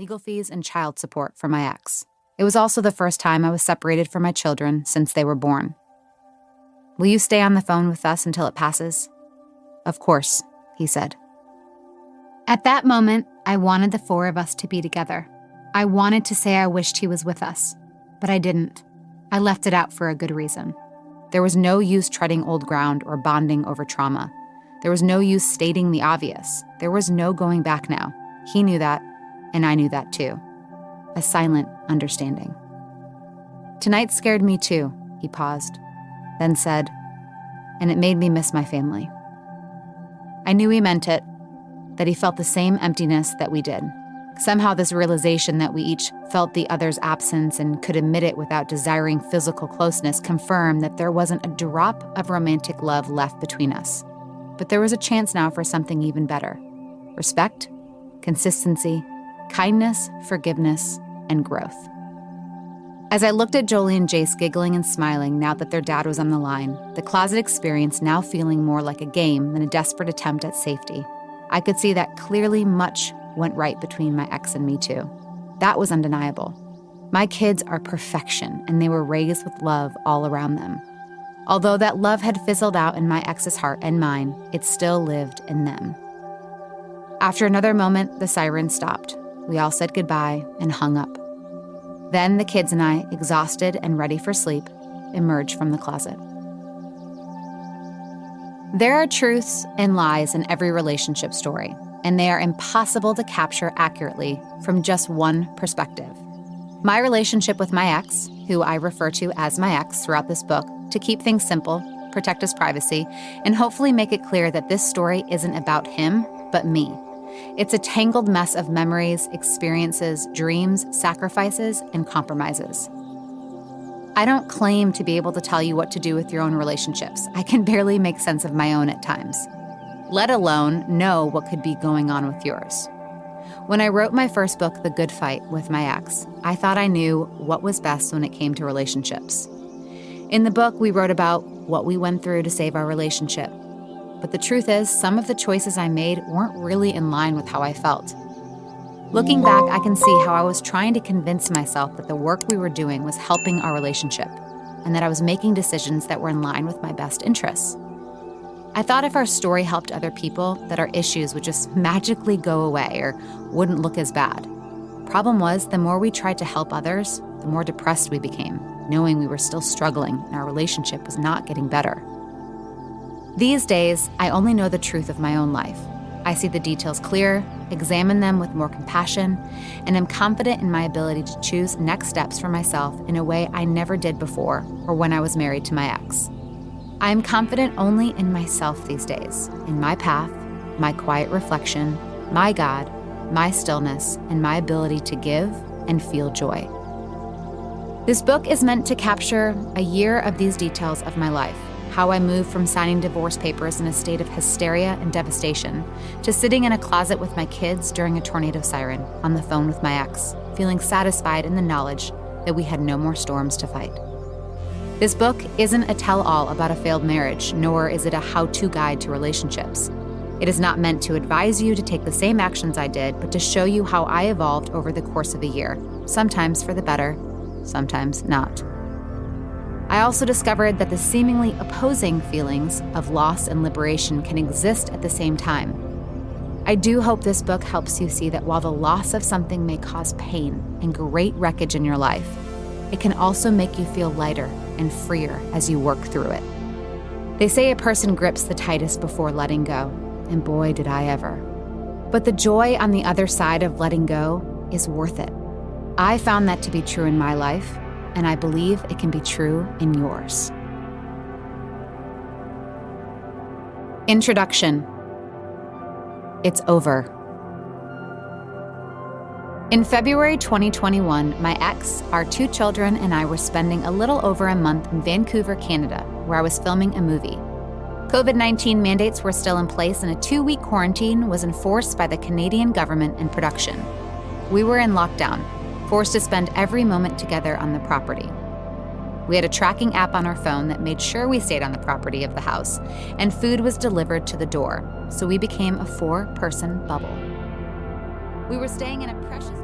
legal fees and child support for my ex. It was also the first time I was separated from my children since they were born. Will you stay on the phone with us until it passes? Of course, he said. At that moment, I wanted the four of us to be together. I wanted to say I wished he was with us, but I didn't. I left it out for a good reason. There was no use treading old ground or bonding over trauma. There was no use stating the obvious. There was no going back now. He knew that, and I knew that too. A silent understanding. Tonight scared me too, he paused, then said, and it made me miss my family. I knew he meant it, that he felt the same emptiness that we did. Somehow this realization that we each felt the other's absence and could admit it without desiring physical closeness confirmed that there wasn't a drop of romantic love left between us. But there was a chance now for something even better. Respect, consistency, kindness, forgiveness, and growth. As I looked at Jolie and Jace giggling and smiling now that their dad was on the line, the closet experience now feeling more like a game than a desperate attempt at safety, I could see that clearly much went right between my ex and me too. That was undeniable. My kids are perfection, and they were raised with love all around them. Although that love had fizzled out in my ex's heart and mine, it still lived in them. After another moment, the siren stopped. We all said goodbye and hung up. Then the kids and I, exhausted and ready for sleep, emerged from the closet. There are truths and lies in every relationship story, and they are impossible to capture accurately from just one perspective. My relationship with my ex, who I refer to as my ex throughout this book, to keep things simple, protect his privacy, and hopefully make it clear that this story isn't about him, but me. It's a tangled mess of memories, experiences, dreams, sacrifices, and compromises. I don't claim to be able to tell you what to do with your own relationships. I can barely make sense of my own at times, let alone know what could be going on with yours. When I wrote my first book, The Good Fight, with my ex, I thought I knew what was best when it came to relationships. In the book, we wrote about what we went through to save our relationship. But the truth is, some of the choices I made weren't really in line with how I felt. Looking back, I can see how I was trying to convince myself that the work we were doing was helping our relationship, and that I was making decisions that were in line with my best interests. I thought if our story helped other people, that our issues would just magically go away or wouldn't look as bad. Problem was, the more we tried to help others, the more depressed we became, knowing we were still struggling and our relationship was not getting better. These days, I only know the truth of my own life. I see the details clear, examine them with more compassion, and am confident in my ability to choose next steps for myself in a way I never did before or when I was married to my ex. I am confident only in myself these days, in my path, my quiet reflection, my God, my stillness, and my ability to give and feel joy. This book is meant to capture a year of these details of my life. How I moved from signing divorce papers in a state of hysteria and devastation to sitting in a closet with my kids during a tornado siren on the phone with my ex, feeling satisfied in the knowledge that we had no more storms to fight. This book isn't a tell-all about a failed marriage, nor is it a how-to guide to relationships. It is not meant to advise you to take the same actions I did, but to show you how I evolved over the course of a year, sometimes for the better, sometimes not. I also discovered that the seemingly opposing feelings of loss and liberation can exist at the same time. I do hope this book helps you see that while the loss of something may cause pain and great wreckage in your life, it can also make you feel lighter and freer as you work through it. They say a person grips the tightest before letting go, and boy, did I ever. But the joy on the other side of letting go is worth it. I found that to be true in my life, and I believe it can be true in yours. Introduction. It's over. In February 2021, my ex, our 2 children, and I were spending a little over a month in Vancouver, Canada, where I was filming a movie. COVID-19 mandates were still in place, and a 2-week quarantine was enforced by the Canadian government and production. We were in lockdown, forced to spend every moment together on the property. We had a tracking app on our phone that made sure we stayed on the property of the house, and food was delivered to the door, so we became a 4-person bubble. We were staying in a precious...